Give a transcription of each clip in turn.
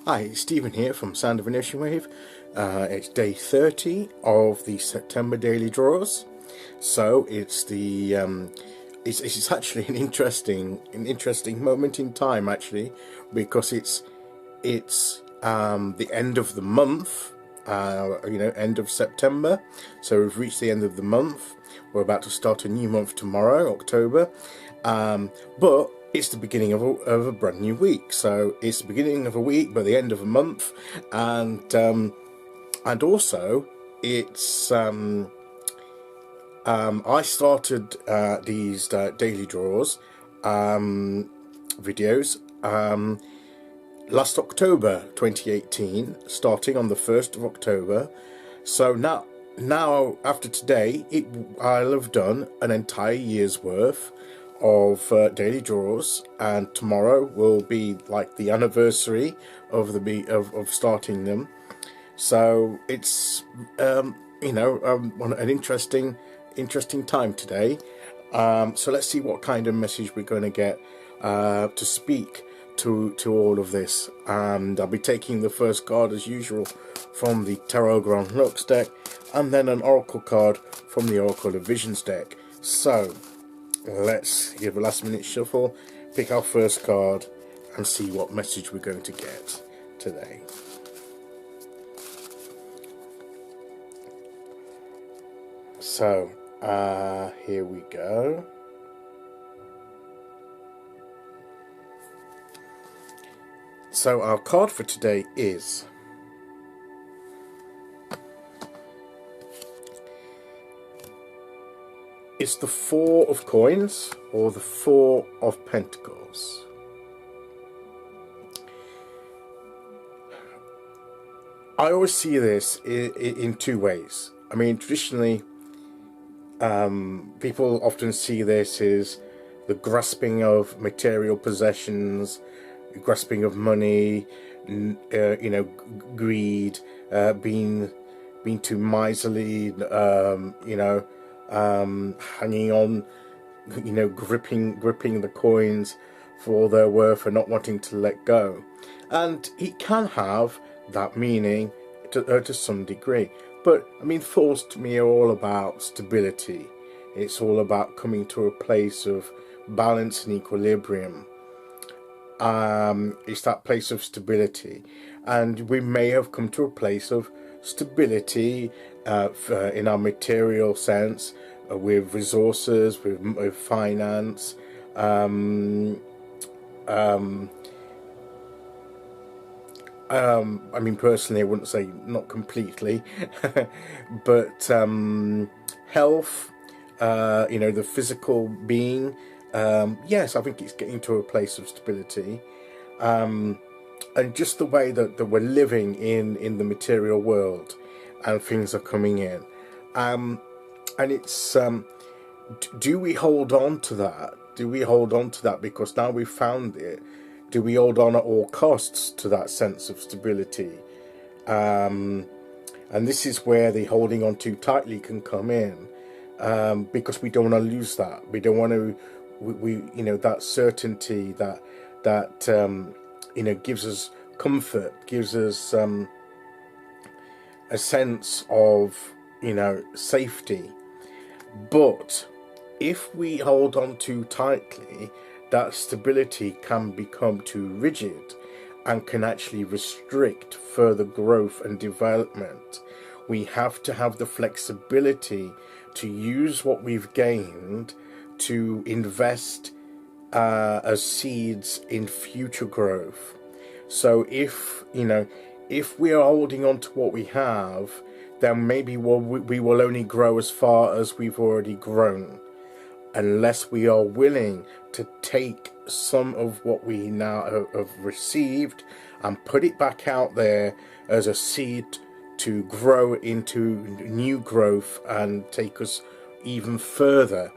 Hi, it's Stephen here from Sound of an Ocean Wave. It's day 30 of the September daily draws. So it's the it's actually an interesting moment in time actually, because it's the end of the month, end of September. So we've reached the end of the month. We're about to start a new month tomorrow, October. But it's the beginning of a brand new week. So it's the beginning of a week, but the end of a month, and also it's I started these daily draws videos last October 2018, starting on the 1st of October. So now after today, I'll have done an entire year's worth of daily draws, and tomorrow will be like the anniversary of of starting them. So it's an interesting time today. So let's see what kind of message we're going to get to speak to all of this. And I'll be taking the first card as usual from the Tarot Grand Luxe deck, and then an oracle card from the Oracle of Visions deck. So let's give a last minute shuffle, pick our first card, and see what message we're going to get today. So here we go. So our card for today is it's the Four of Coins, or the Four of Pentacles. I always see this in two ways. I mean, traditionally, people often see this as the grasping of material possessions, grasping of money, greed, being too miserly, hanging on, gripping the coins for all their worth and not wanting to let go. And it can have that meaning to some degree. But I mean, thoughts to me are all about stability. It's all about coming to a place of balance and equilibrium. It's that place of stability, and we may have come to a place of stability in our material sense, with resources, with finance. I mean, personally, I wouldn't say not completely, but health, the physical being. Yes, I think it's getting to a place of stability, and just the way that we're living in the material world, and things are coming in, and it's do we hold on to that? Do we hold on to that because now we've found it? Do we hold on at all costs to that sense of stability? And this is where the holding on too tightly can come in, because we don't want to lose that. We don't want to. That certainty that gives us comfort, gives us a sense of safety. But if we hold on too tightly, that stability can become too rigid and can actually restrict further growth and development. We have to have the flexibility to use what we've gained to invest as seeds in future growth. So if we are holding on to what we have, then maybe we will only grow as far as we've already grown, unless we are willing to take some of what we now have received and put it back out there as a seed to grow into new growth and take us even further.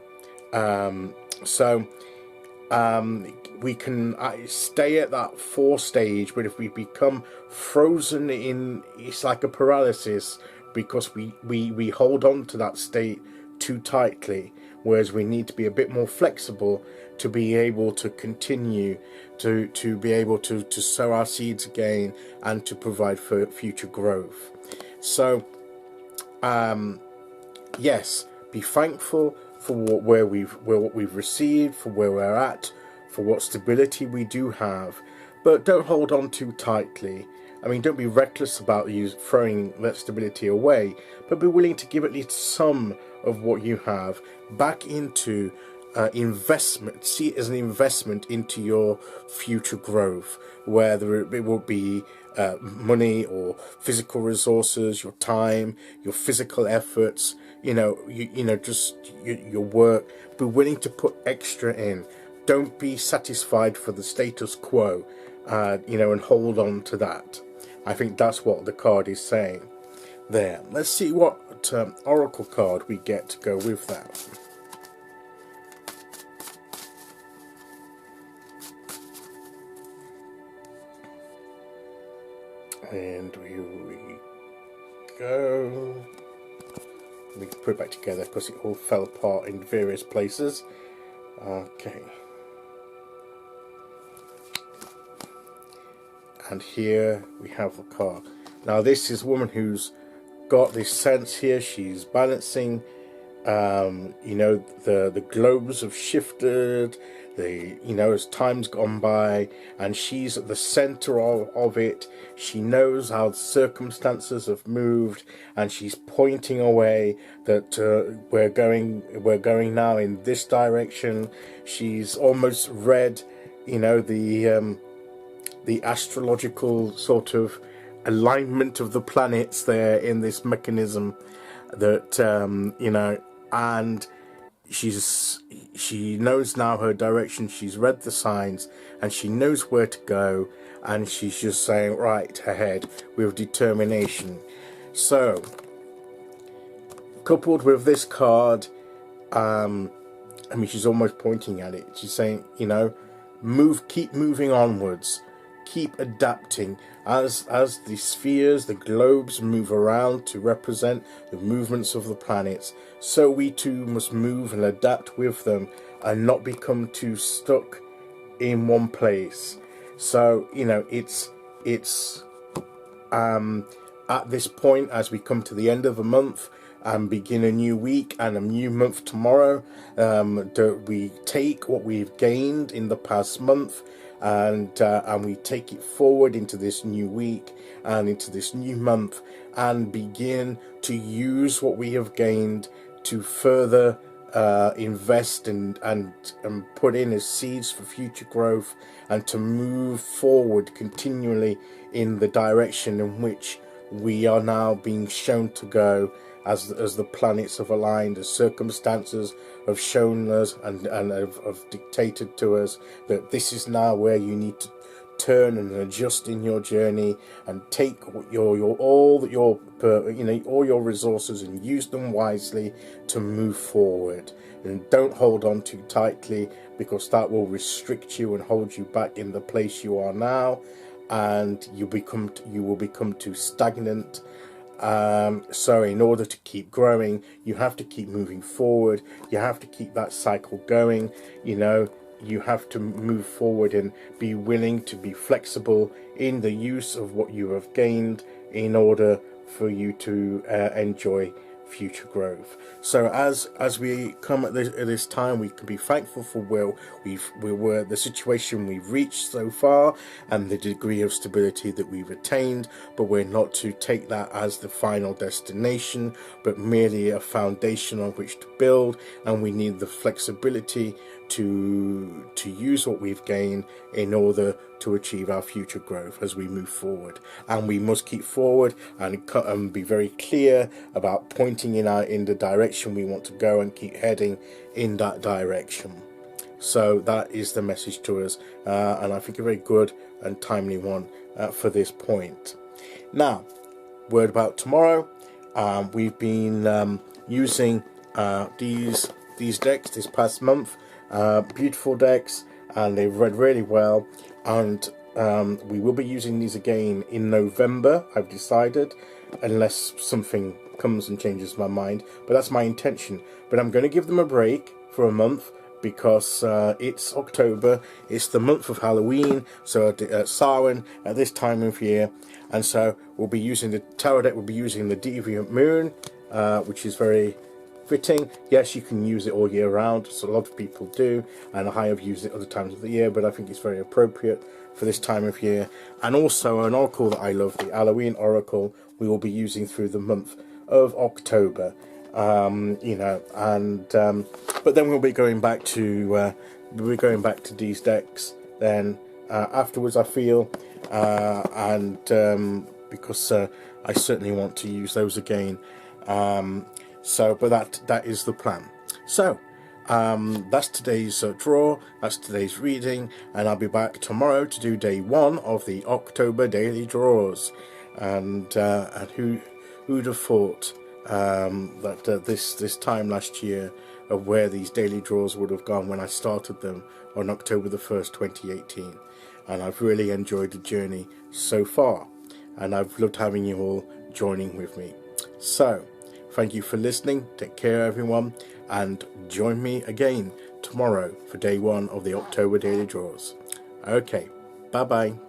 We can stay at that 4 stage, but if we become frozen in, it's like a paralysis, because we hold on to that state too tightly. whereas we need to be a bit more flexible to be able to continue to be able to sow our seeds again and to provide for future growth. So yes, be thankful for what we've received, for where we're at, for what stability we do have, but don't hold on too tightly. I mean, don't be reckless about you throwing that stability away, but be willing to give at least some of what you have back into investment. See it as an investment into your future growth, whether it will be money or physical resources, your time, your physical efforts, just your work. Be willing to put extra in. Don't be satisfied for the status quo, and hold on to that. I think that's what the card is saying there. Let's see what oracle card we get to go with that. And here we go. We can put it back together because it all fell apart in various places. Okay. And here we have the card. Now this is a woman who's got this sense here. She's balancing. The globes have shifted. As time's gone by, and she's at the center of it. She knows how the circumstances have moved, and she's pointing away that we're going now in this direction. She's almost read, the astrological sort of alignment of the planets there in this mechanism that and she knows now her direction. She's read the signs and she knows where to go, and she's just saying right ahead with determination. So coupled with this card, she's almost pointing at it. She's saying, keep moving onwards. Keep adapting as the spheres, the globes move around to represent the movements of the planets. So we too must move and adapt with them and not become too stuck in one place. So it's at this point, as we come to the end of a month and begin a new week and a new month tomorrow, we take what we've gained in the past month and we take it forward into this new week and into this new month and begin to use what we have gained to further invest and put in as seeds for future growth, and to move forward continually in the direction in which we are now being shown to go as the planets have aligned, as circumstances have shown us and have dictated to us that this is now where you need to turn and adjust in your journey and take all your resources and use them wisely to move forward. And don't hold on too tightly, because that will restrict you and hold you back in the place you are now, and you will become too stagnant. So in order to keep growing, you have to keep moving forward. You have to keep that cycle going. You have to move forward and be willing to be flexible in the use of what you have gained in order for you to enjoy future growth. So as we come at this time, we can be thankful for where we were, the situation we've reached so far, and the degree of stability that we've attained. But we're not to take that as the final destination, but merely a foundation on which to build. And we need the flexibility to use what we've gained in order to achieve our future growth as we move forward. And we must keep forward and be very clear about pointing in the direction we want to go and keep heading in that direction. So that is the message to us, and I think a very good and timely one for this point. Now, word about tomorrow. We've been using these decks this past month. Beautiful decks, and they've read really well, and we will be using these again in November, I've decided, unless something comes and changes my mind, but that's my intention. But I'm going to give them a break for a month, because it's October, it's the month of Halloween, so Samhain at this time of year, and so we'll be using the tarot deck, we'll be using the Deviant Moon, which is very fitting. Yes, you can use it all year round, so a lot of people do, and I have used it other times of the year, but I think it's very appropriate for this time of year. And also an oracle that I love, the Halloween Oracle, we will be using through the month of October. You know, and but then we'll be going back to these decks then afterwards, I feel, and because I certainly want to use those again. So, but that is the plan. So that's today's draw, that's today's reading, and I'll be back tomorrow to do day 1 of the October daily draws. And who'd have thought that this time last year of where these daily draws would have gone when I started them on October the 1st, 2018. And I've really enjoyed the journey so far, and I've loved having you all joining with me. So thank you for listening, take care everyone, and join me again tomorrow for day 1 of the October daily draws. Okay, bye bye.